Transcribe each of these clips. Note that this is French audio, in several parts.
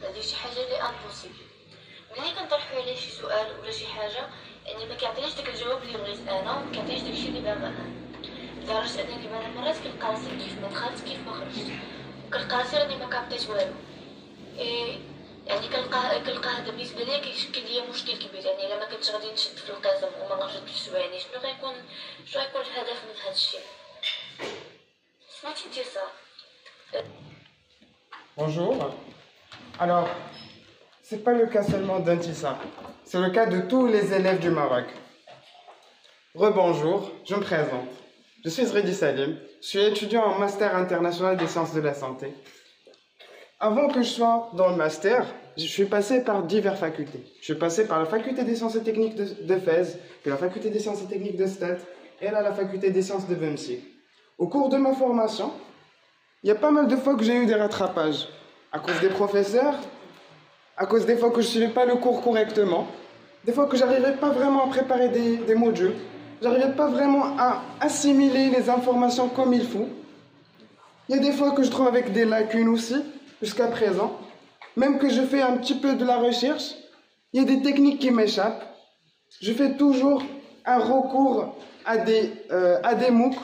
هذه شي حاجه اللي امبوسيبل. ملي كنطرحوا عليه شي سؤال ولا شي حاجه يعني ما كيعطينيش داك الجواب اللي بغيت انا وما كيعطينيش داكشي اللي باغا انا، لدرجه انني بعض المرات كنلقى راسي كيف ما دخلت كيف ما خرجت، وكنلقى راسي راني ما كعطيت والو. يعني كنلقى هذا بالنسبه ليا كيشكل ليا مشكل كبير. يعني الا ما كنتش غادي نشد في القسم وما نرجعش يعني شنو غيكون الهدف من هذا الشيء؟ سمعتي انتصار؟ Bonjour. Alors, c'est pas le cas seulement d'Antissa, c'est le cas de tous les élèves du Maroc. Rebonjour, je me présente. Je suis Zredi Salim, je suis étudiant en Master international des sciences de la santé. Avant que je sois dans le Master, je suis passé par diverses facultés. Je suis passé par la faculté des sciences et techniques de Fès, puis la faculté des sciences et techniques de Stade, et là la faculté des sciences de Vemsi. Au cours de ma formation, il y a pas mal de fois que j'ai eu des rattrapages. À cause des professeurs, à cause des fois que je ne suivais pas le cours correctement, des fois que j'arrivais pas vraiment à préparer des modules, j'arrivais pas vraiment à assimiler les informations comme il faut. Il y a des fois que je trouve avec des lacunes aussi, jusqu'à présent. Même que je fais un petit peu de la recherche, il y a des techniques qui m'échappent. Je fais toujours un recours à des MOOC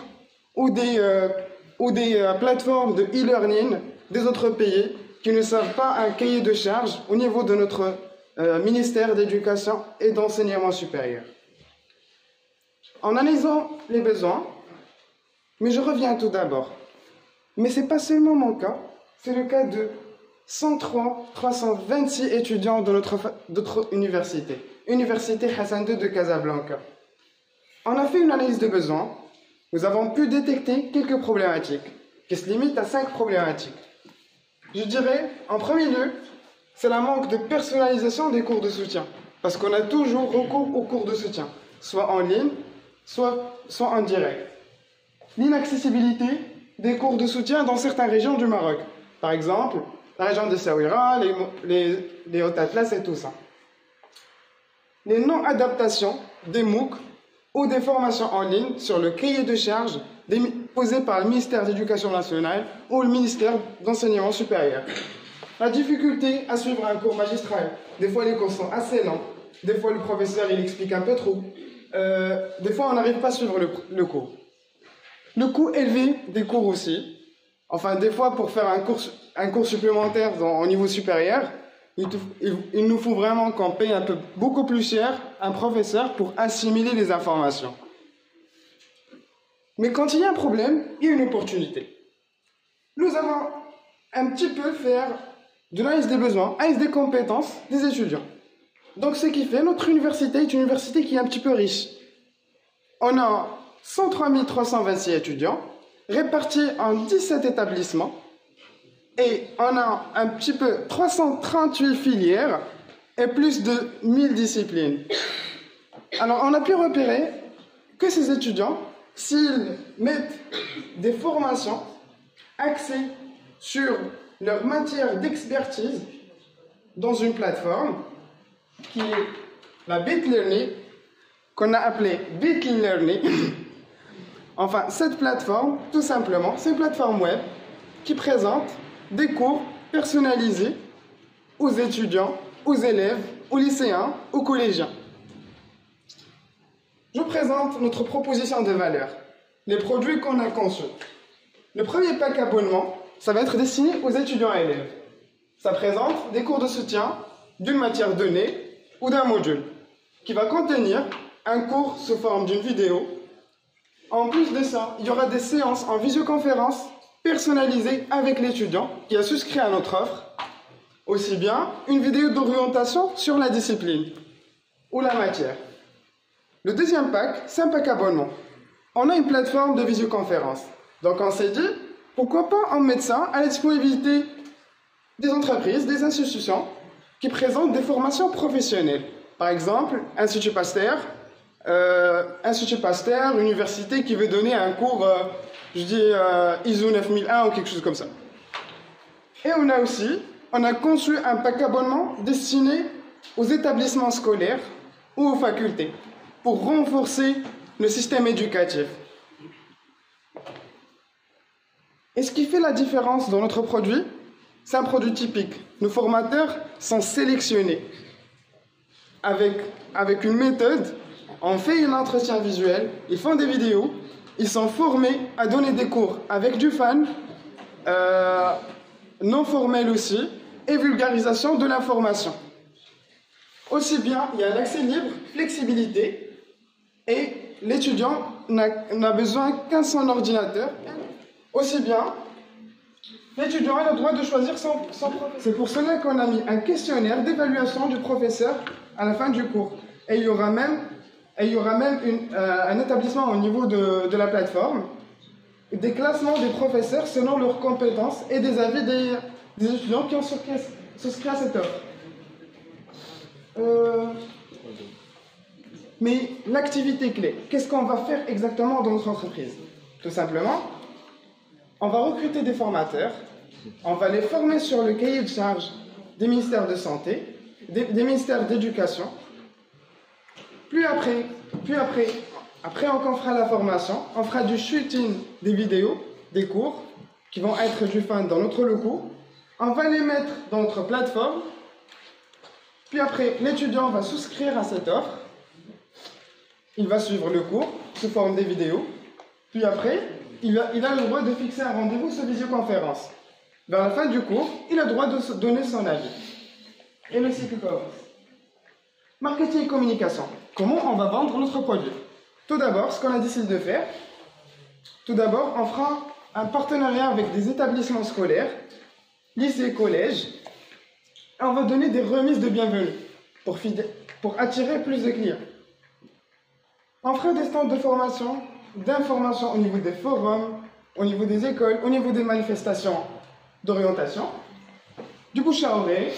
ou des plateformes de e-learning des autres pays qui ne savent pas un cahier de charge au niveau de notre ministère d'éducation et d'enseignement supérieur. En analysant les besoins, mais je reviens tout d'abord. Mais ce n'est pas seulement mon cas, c'est le cas de 326 étudiants de notre université, Université Hassan II de Casablanca. On a fait une analyse de besoins. Nous avons pu détecter quelques problématiques, qui se limitent à 5 problématiques. Je dirais, en premier lieu, c'est la manque de personnalisation des cours de soutien, parce qu'on a toujours recours aux cours de soutien, soit en ligne, soit en direct. L'inaccessibilité des cours de soutien dans certaines régions du Maroc, par exemple, la région de Saouira, les Hautes Atlas et tout ça. Les non-adaptations des MOOC ou des formations en ligne sur le cahier de charge posé par le ministère de l'Éducation nationale ou le ministère d'Enseignement supérieur. La difficulté à suivre un cours magistral. Des fois, les cours sont assez lents. Des fois, le professeur, il explique un peu trop. Des fois, on n'arrive pas à suivre le cours. Le coût élevé des cours aussi. Enfin, des fois, pour faire un cours supplémentaire au niveau supérieur, il nous faut vraiment qu'on paye beaucoup plus cher un professeur pour assimiler les informations. Mais quand il y a un problème, il y a une opportunité. Nous allons un petit peu faire de l'analyse des besoins, analyse des compétences des étudiants. Donc ce qui fait, notre université est une université qui est un petit peu riche. On a 103 326 étudiants, répartis en 17 établissements, et on a un petit peu 338 filières et plus de 1000 disciplines. Alors on a pu repérer que ces étudiants, s'ils mettent des formations axées sur leur matière d'expertise dans une plateforme qui est la BitLearning, qu'on a appelée BitLearning. Enfin, cette plateforme, tout simplement, c'est une plateforme web qui présente des cours personnalisés aux étudiants, aux élèves, aux lycéens, aux collégiens. Je vous présente notre proposition de valeur, les produits qu'on a conçus. Le premier pack abonnement, ça va être destiné aux étudiants et élèves. Ça présente des cours de soutien d'une matière donnée ou d'un module qui va contenir un cours sous forme d'une vidéo. En plus de ça, il y aura des séances en visioconférence personnalisées avec l'étudiant qui a souscrit à notre offre. Aussi bien une vidéo d'orientation sur la discipline ou la matière. Le deuxième pack, c'est un pack abonnement. On a une plateforme de visioconférence. Donc on s'est dit, pourquoi pas en mettre ça à la disponibilité des entreprises, des institutions qui présentent des formations professionnelles. Par exemple, Institut Pasteur, université qui veut donner un cours, ISO 9001 ou quelque chose comme ça. Et on a conçu un pack abonnement destiné aux établissements scolaires ou aux facultés pour renforcer le système éducatif. Et ce qui fait la différence dans notre produit, C'est un produit typique. Nos formateurs sont sélectionnés avec une méthode. On fait un entretien visuel, ils font des vidéos, ils sont formés à donner des cours avec du fan, non formel aussi, et vulgarisation de l'information. Aussi bien, il y a l'accès libre, flexibilité, et l'étudiant n'a besoin qu'un son ordinateur. Aussi bien, l'étudiant a le droit de choisir son professeur. C'est pour cela qu'on a mis un questionnaire d'évaluation du professeur à la fin du cours. Et il y aura même un établissement au niveau de la plateforme, des classements des professeurs selon leurs compétences et des avis des étudiants qui ont souscrit à cette offre. Mais l'activité clé, qu'est-ce qu'on va faire exactement dans notre entreprise? Tout simplement, on va recruter des formateurs, on va les former sur le cahier de charge des ministères de santé, des ministères d'éducation. Puis après on fera la formation, on fera du shooting des vidéos, des cours, qui vont être du fan dans notre locaux. On va les mettre dans notre plateforme. Puis après, l'étudiant va souscrire à cette offre. Il va suivre le cours sous forme des vidéos. Puis après, il a le droit de fixer un rendez-vous sur visioconférence. Vers la fin du cours, il a le droit de donner son avis. Et le cycle commence. Marketing et communication. Comment on va vendre notre produit? Tout d'abord, ce qu'on a décidé de faire, on fera un partenariat avec des établissements scolaires, lycées, collèges, et on va donner des remises de bienvenue pour attirer plus de clients. On fera des stands de formation, d'information au niveau des forums, au niveau des écoles, au niveau des manifestations d'orientation, du bouche à oreille,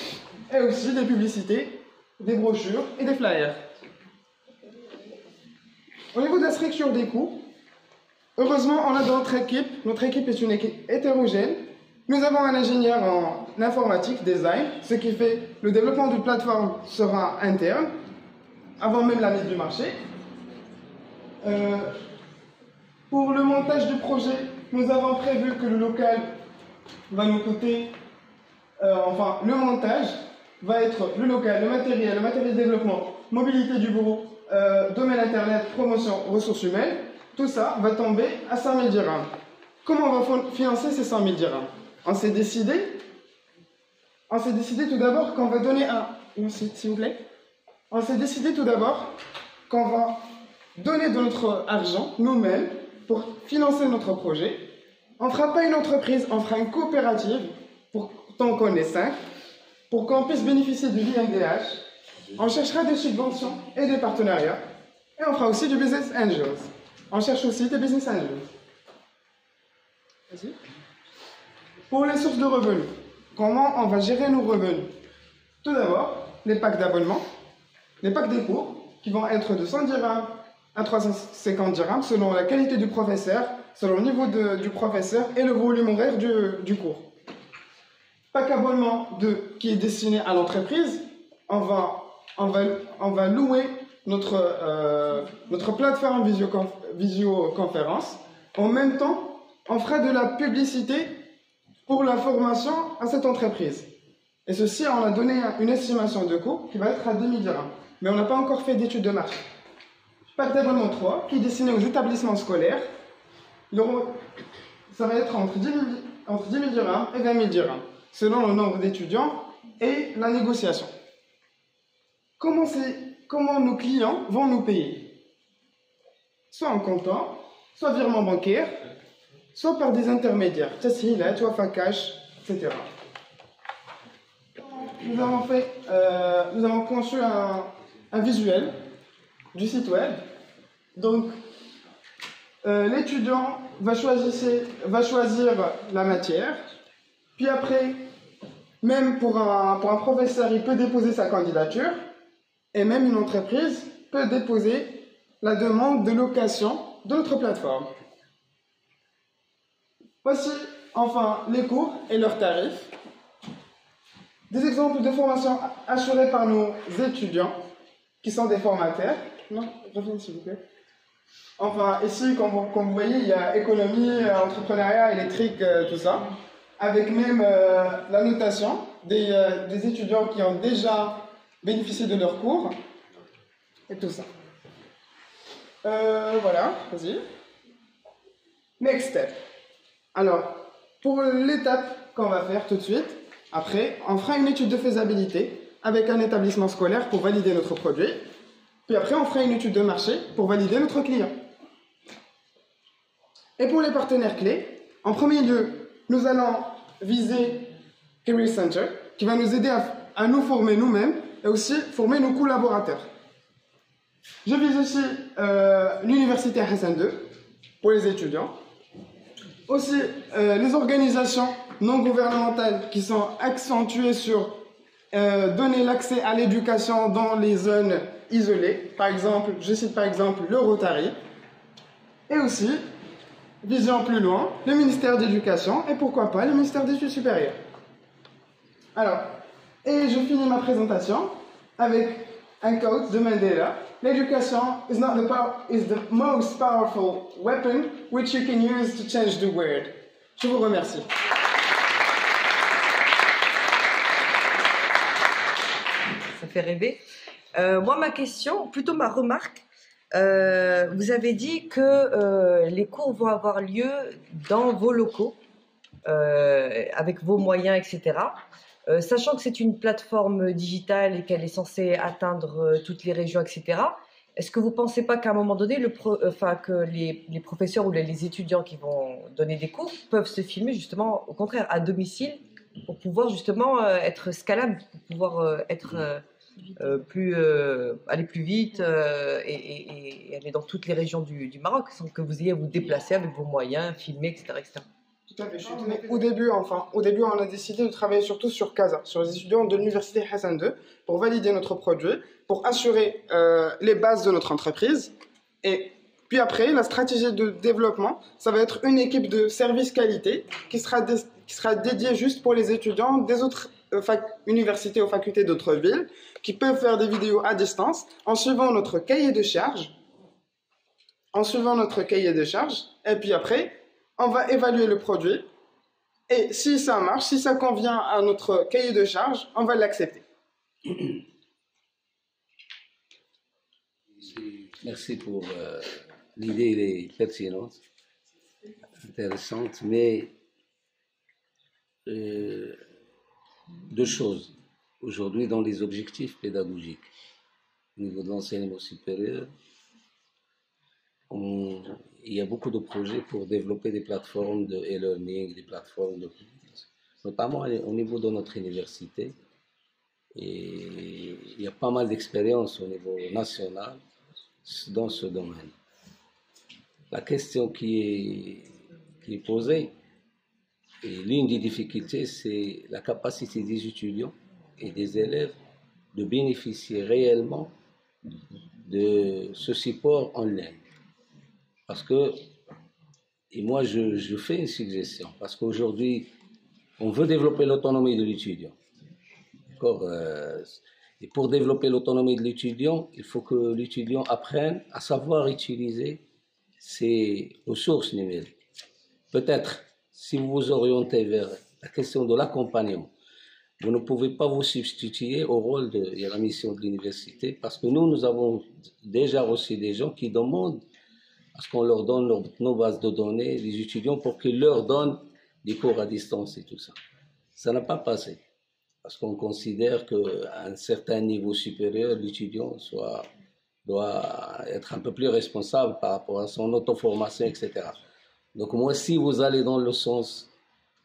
et aussi des publicités, des brochures et des flyers. Au niveau de la structure des coûts, heureusement, on a dans notre équipe est une équipe hétérogène. Nous avons un ingénieur en informatique, design, ce qui fait le développement d'une plateforme sera interne, avant même la mise du marché. Pour le montage du projet, nous avons prévu que le local va nous coûter, le montage va être le local, le matériel de développement, mobilité du bureau, domaine internet, promotion, ressources humaines, tout ça va tomber à 100 000 dirhams. Comment on va financer ces 100 000 dirhams? On s'est décidé tout d'abord qu'on va donner s'il vous plaît. On s'est décidé tout d'abord qu'on va donner de notre argent, nous-mêmes, pour financer notre projet. On ne fera pas une entreprise, on fera une coopérative, tant qu'on est 5, pour qu'on puisse bénéficier du l'INDH. On cherchera des subventions et des partenariats. Et on fera aussi du business angels. On cherche aussi des business angels. Vas-y. Pour les sources de revenus, comment on va gérer nos revenus? Tout d'abord, les packs d'abonnement, les packs des cours, qui vont être de 100 dirhams à 350 dirhams, selon la qualité du professeur, selon le niveau du professeur et le volume horaire du cours. Pack abonnement qui est destiné à l'entreprise, on va louer notre plateforme visioconférence. En même temps, on fera de la publicité pour la formation à cette entreprise. Et ceci, on a donné une estimation de coût qui va être à 2000 dirhams. Mais on n'a pas encore fait d'études de marché. Pack d'abonnement 3, qui est destiné aux établissements scolaires. Ça va être entre 10 000 dirhams et 20 000 dirhams, selon le nombre d'étudiants et la négociation. Comment nos clients vont nous payer? Soit en comptant, soit virement bancaire, soit par des intermédiaires, Tashilat, Wafa Cash, etc. Nous avons conçu un visuel du site web. Donc, l'étudiant va choisir la matière, puis après, même pour un professeur, il peut déposer sa candidature, et même une entreprise peut déposer la demande de location de notre plateforme. Voici enfin les cours et leurs tarifs. Des exemples de formation assurés par nos étudiants, qui sont des formateurs. Non, revenez s'il vous plaît. Enfin, ici, comme vous voyez, il y a économie, entrepreneuriat, électrique, tout ça. avec même la notation des étudiants qui ont déjà bénéficié de leurs cours et tout ça. Voilà, vas-y. Next step. Alors, pour l'étape qu'on va faire tout de suite, après, on fera une étude de faisabilité avec un établissement scolaire pour valider notre produit. Puis après, on fera une étude de marché pour valider notre client. Et pour les partenaires clés, en premier lieu, nous allons viser Career Center, qui va nous aider à nous former nous-mêmes et aussi former nos collaborateurs. Je vise aussi l'université Hassan II pour les étudiants. Aussi, les organisations non gouvernementales qui sont accentuées sur donner l'accès à l'éducation dans les zones isolées. Par exemple, je cite par exemple le Rotary. Et aussi, vision plus loin, le ministère de l'Éducation et pourquoi pas le ministère des Études supérieures. Alors, et je finis ma présentation avec un quote de Mandela. L'éducation is the most powerful weapon which you can use to change the world. Je vous remercie. Ça fait rêver. Moi, ma question, plutôt ma remarque, vous avez dit que les cours vont avoir lieu dans vos locaux, avec vos moyens, etc. Sachant que c'est une plateforme digitale et qu'elle est censée atteindre toutes les régions, etc., est-ce que vous ne pensez pas qu'à un moment donné, que les professeurs ou les étudiants qui vont donner des cours peuvent se filmer justement, au contraire, à domicile pour pouvoir justement être scalable, pour pouvoir aller plus vite et aller dans toutes les régions du Maroc sans que vous ayez à vous déplacer avec vos moyens, filmer, etc. etc. Tout à fait. Au début, on a décidé de travailler surtout sur CASA, sur les étudiants de l'université Hassan II, pour valider notre produit, pour assurer les bases de notre entreprise. Et puis après, la stratégie de développement, ça va être une équipe de service qualité qui sera dédiée juste pour les étudiants des autres universités ou facultés d'autres villes, qui peuvent faire des vidéos à distance en suivant notre cahier de charge. Et puis après, on va évaluer le produit et si ça marche, si ça convient à notre cahier de charge, on va l'accepter. Merci pour l'idée, elle est pertinente, intéressante, mais deux choses. Aujourd'hui, dans les objectifs pédagogiques, au niveau de l'enseignement supérieur, il y a beaucoup de projets pour développer des plateformes de e-learning, des plateformes de notamment au niveau de notre université. Et il y a pas mal d'expériences au niveau national dans ce domaine. La question qui est posée, et l'une des difficultés, c'est la capacité des étudiants et des élèves de bénéficier réellement de ce support en ligne. Parce que, et moi je fais une suggestion, parce qu'aujourd'hui, on veut développer l'autonomie de l'étudiant. D'accord, et pour développer l'autonomie de l'étudiant, il faut que l'étudiant apprenne à savoir utiliser ses ressources numériques. Peut-être, si vous vous orientez vers la question de l'accompagnement, vous ne pouvez pas vous substituer au rôle de la mission de l'université, parce que nous avons déjà reçu des gens qui demandent à ce qu'on leur donne nos bases de données, les étudiants, pour qu'ils leur donnent des cours à distance et tout ça. Ça n'a pas passé, parce qu'on considère qu'à un certain niveau supérieur, l'étudiant doit être un peu plus responsable par rapport à son auto-formation, etc. Donc moi, si vous allez dans le sens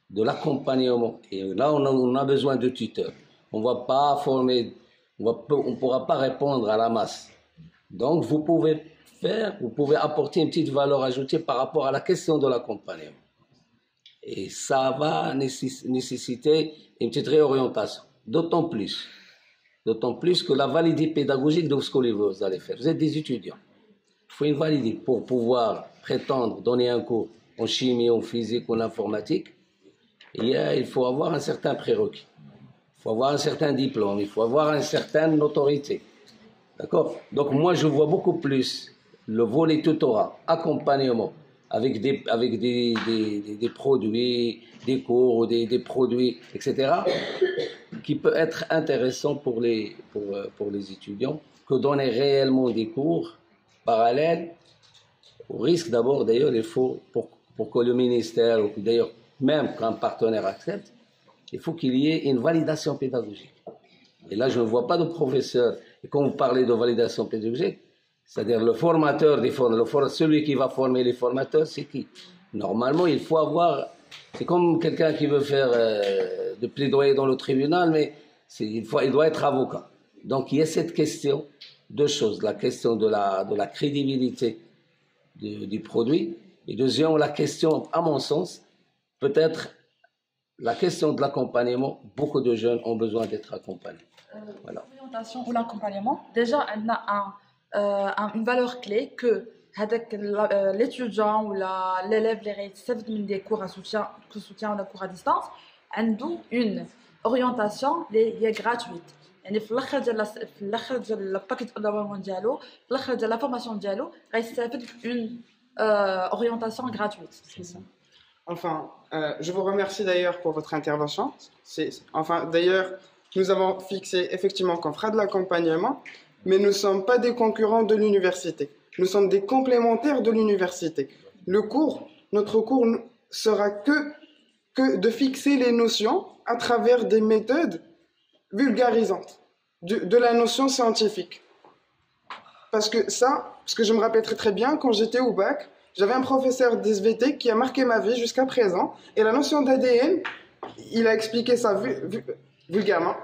de l'accompagnement, et là on a besoin de tuteurs, on ne va pas former, on ne pourra pas répondre à la masse. Donc vous pouvez apporter une petite valeur ajoutée par rapport à la question de l'accompagnement. Et ça va nécessiter une petite réorientation, d'autant plus que la validité pédagogique de ce que vous allez faire. Vous êtes des étudiants. Il faut une validité pour pouvoir prétendre donner un cours en chimie, en physique, en informatique. Il faut avoir un certain prérequis. Il faut avoir un certain diplôme. Il faut avoir une certaine autorité. D'accord? Donc moi, je vois beaucoup plus le volet tutorat, accompagnement, des produits, des cours, des produits, etc., qui peut être intéressant pour les étudiants, que donner réellement des cours parallèles, au risque d'abord, d'ailleurs, il faut, pour que le ministère, ou d'ailleurs même qu'un partenaire accepte, il faut qu'il y ait une validation pédagogique. Et là, je ne vois pas de professeur. Et quand vous parlez de validation pédagogique, c'est-à-dire le formateur des formateurs, celui qui va former les formateurs, c'est qui? Normalement, il faut avoir... C'est comme quelqu'un qui veut faire de plaidoyer dans le tribunal, mais il doit être avocat. Donc, il y a cette question, deux choses. La question de la crédibilité du produit. Et deuxièmement, la question, à mon sens, peut-être la question de l'accompagnement. Beaucoup de jeunes ont besoin d'être accompagnés. Voilà. L'orientation ou l'accompagnement, déjà, elle a une valeur clé que l'étudiant ou l'élève qui des cours à soutien ou des cours à distance, a une orientation qui est gratuite. يعني في الاخر ديال الباكيت اونلاين ديالو في الاخر ديال لا فورماسيون ديالو غيستافد اون orientation gratuite. C'est ça. Enfin, je vous remercie d'ailleurs pour votre intervention. D'ailleurs, nous avons fixé effectivement qu'on fera de l'accompagnement, mais nous ne sommes pas des concurrents de l'université. Nous sommes des complémentaires de l'université. Notre cours sera que de fixer les notions à travers des méthodes vulgarisantes de la notion scientifique. Parce que je me rappelle très très bien, quand j'étais au bac, j'avais un professeur d'SVT qui a marqué ma vie jusqu'à présent. Et la notion d'ADN, il a expliqué ça vulgairement.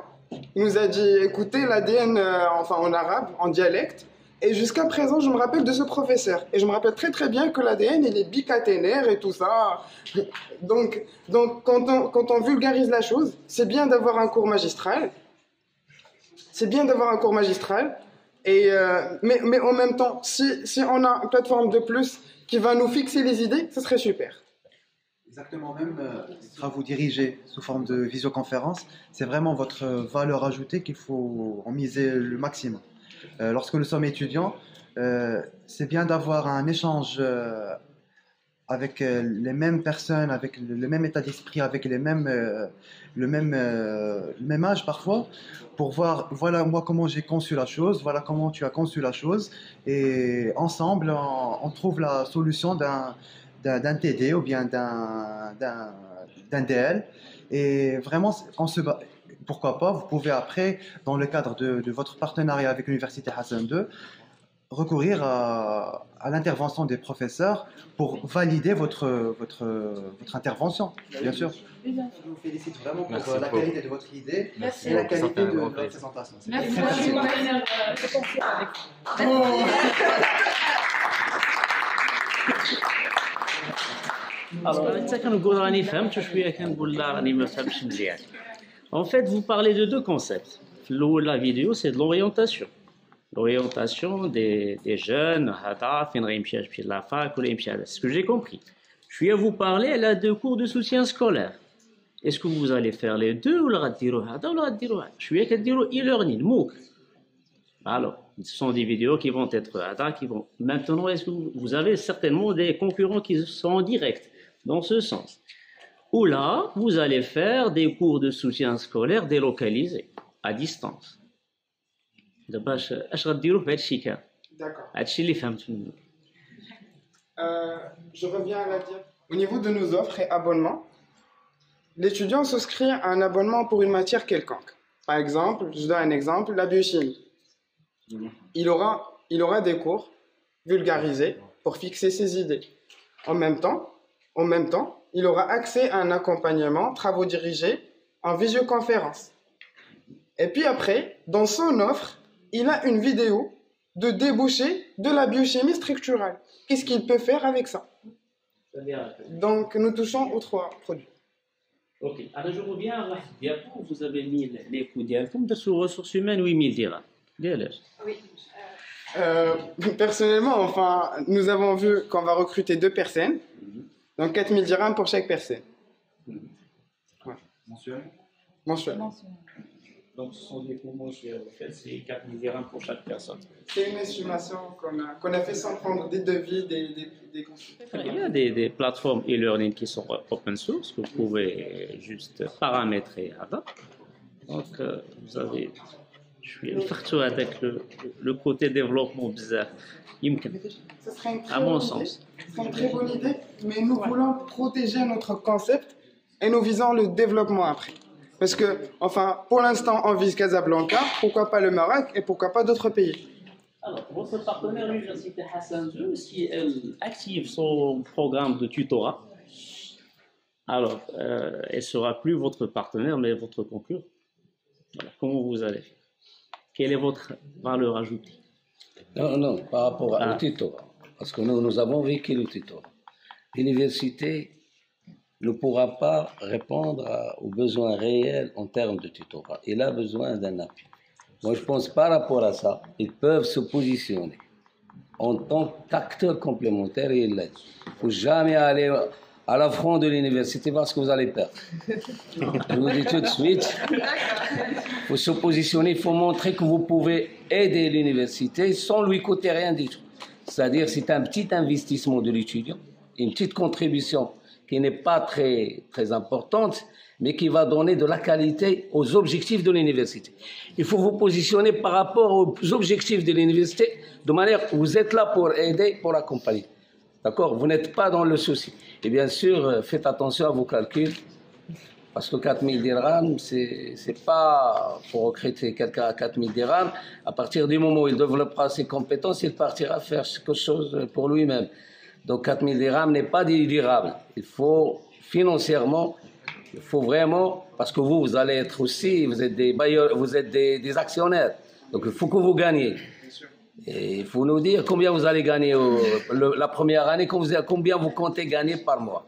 Il nous a dit, écoutez, l'ADN, en arabe, en dialecte. Et jusqu'à présent, je me rappelle de ce professeur. Et je me rappelle très très bien que l'ADN, il est bicaténaire et tout ça. Donc quand on vulgarise la chose, c'est bien d'avoir un cours magistral. C'est bien d'avoir un cours magistral. Mais en même temps, si on a une plateforme de plus qui va nous fixer les idées, ce serait super. Exactement, même sera vous diriger sous forme de visioconférence, c'est vraiment votre valeur ajoutée qu'il faut en miser le maximum. Lorsque nous sommes étudiants, c'est bien d'avoir un échange avec les mêmes personnes, avec le même état d'esprit, avec le même âge parfois, pour voir, voilà moi comment j'ai conçu la chose, voilà comment tu as conçu la chose, et ensemble on trouve la solution d'un TD ou bien d'un DL, et vraiment pourquoi pas, vous pouvez après, dans le cadre de votre partenariat avec l'Université Hassan II, recourir à l'intervention des professeurs pour valider votre intervention, bien sûr. Je vous félicite vraiment pour la qualité de votre idée et la qualité de votre présentation. Merci. En fait, vous parlez de deux concepts. La vidéo, c'est de l'orientation. L'orientation des jeunes, ce que j'ai compris. Je vais vous parler là, de cours de soutien scolaire. Est-ce que vous allez faire les deux ou je suis e-learning, MOOC. Alors, ce sont des vidéos qui vont être Maintenant, est-ce que vous avez certainement des concurrents qui sont en direct dans ce sens? Ou là, vous allez faire des cours de soutien scolaire délocalisés, à distance. D'accord. Je reviens à la dire. Au niveau de nos offres et abonnements, l'étudiant souscrit à un abonnement pour une matière quelconque. Par exemple, je donne un exemple, la biochimie. Il aura des cours vulgarisés pour fixer ses idées. En même temps, il aura accès à un accompagnement, travaux dirigés en visioconférence. Et puis après, dans son offre, il a une vidéo de débouché de la biochimie structurale. Qu'est-ce qu'il peut faire avec ça? Donc, nous touchons aux trois produits. Ok, alors je reviens à la diapo. Vous avez mis les coûts d'IACOM de sous ressources humaines, 8 000 dirhams. Oui. Personnellement, nous avons vu qu'on va recruter 2 personnes. Donc 4 000 dirhams pour chaque personne. Ouais. Mensuel. Donc, ce sont des cours mensuels. En fait, c'est 4 000 dirhams pour chaque personne. C'est une estimation qu'on a fait sans prendre des devis, des consultations. Il y a des plateformes e-learning qui sont open source que vous pouvez juste paramétrer. Donc, vous avez. Je suis partout avec le côté développement bizarre. Ce serait une À mon sens. C'est une très bonne idée, mais nous voulons protéger notre concept et nous visons le développement après. Parce que, enfin, pour l'instant, on vise Casablanca, pourquoi pas le Maroc et pourquoi pas d'autres pays. Alors, votre partenaire, l'Université Hassan II, si elle active son programme de tutorat, alors, elle ne sera plus votre partenaire, mais votre concurrent. Voilà. Comment vous allez faire? Quelle est votre valeur ajoutée? Non, par rapport au tutorat. Parce que nous avons vécu le tutorat. L'université ne pourra pas répondre aux besoins réels en termes de tutorat. Il a besoin d'un appui. Moi, je pense par rapport à ça, ils peuvent se positionner en tant qu'acteurs complémentaires et ils l'aident. Il ne faut jamais aller à l'affront de l'université parce que vous allez perdre. Je vous dis tout de suite, il faut se positionner, il faut montrer que vous pouvez aider l'université sans lui coûter rien du tout. C'est-à-dire c'est un petit investissement de l'étudiant, une petite contribution qui n'est pas très importante, mais qui va donner de la qualité aux objectifs de l'université. Il faut vous positionner par rapport aux objectifs de l'université, de manière que vous êtes là pour aider, pour accompagner. D'accord? Vous n'êtes pas dans le souci. Et bien sûr, faites attention à vos calculs, parce que 4 000 dirhams, c'est pas pour recruter quelqu'un à 4 000 dirhams. À partir du moment où il développera ses compétences, il partira faire quelque chose pour lui-même. Donc 4 000 dirhams n'est pas délirable. Il faut financièrement, il faut vraiment, parce que vous allez être aussi, vous êtes des bailleurs, vous êtes des actionnaires. Donc il faut que vous gagnez. Et il faut nous dire combien vous allez gagner la première année, combien vous comptez gagner par mois.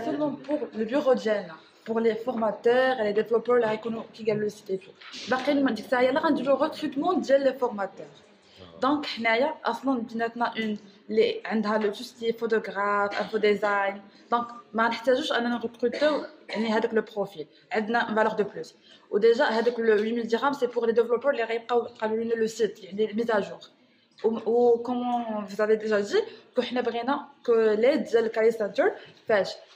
Seulement pour le bureau de gêne, pour les formateurs et les développeurs qui gagnent le site et tout. باقي ما ديك الساعه يلاه غنديروا ريكروتمون ديال لي فورماتور. دونك حنايا اصلا بيناتنا اون اللي عندها لو توستي فوتوغراف انفو ديزاين. دونك ما نحتاجوش اننا نريكروتو يعني هذاك لو بروفيل. عندنا فالور دو بلوس. وديجا هذاك لو 8000 درهم سي بور لي ديفلوبور اللي غيبقاو يقالوا لنا لو سيت يعني ميز ا جور. و كومون vous avez déjà dit que حنا بغينا كو ليد ديال الكاري سنتر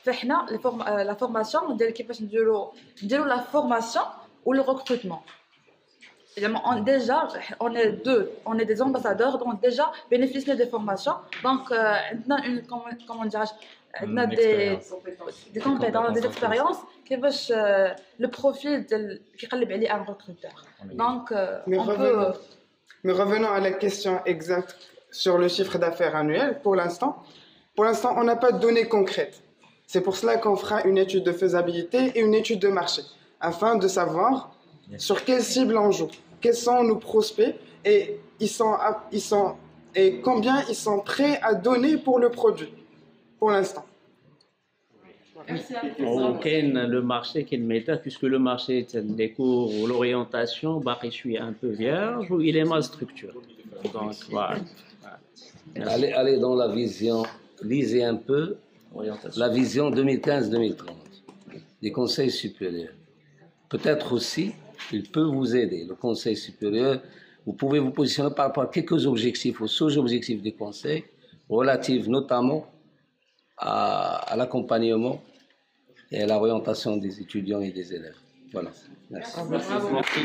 فاحنا لا فورماسيون ديال كيفاش نديروا لا فورماسيون و لو ريكروتمون. On est des ambassadeurs, donc déjà bénéficier des formations. Donc, on a des compétences, des expériences qui veulent le profil qui est un recruteur. Donc, Mais revenons à la question exacte sur le chiffre d'affaires annuel. Pour l'instant, on n'a pas de données concrètes. C'est pour cela qu'on fera une étude de faisabilité et une étude de marché, afin de savoir sur quelle cible on joue, quels sont nos prospects et combien ils sont prêts à donner pour le produit, pour l'instant. Le marché qui est méta, puisque le marché des cours ou l'orientation, je suis un peu vierge ou il est mal structuré. Donc voilà. Allez dans la vision, lisez un peu la vision 2015-2030 des conseils supérieurs. Peut-être aussi, il peut vous aider, le conseil supérieur. Vous pouvez vous positionner par rapport à quelques objectifs, aux sous-objectifs du conseil, relatifs notamment à l'accompagnement et à l'orientation des étudiants et des élèves. Voilà. Merci. Merci.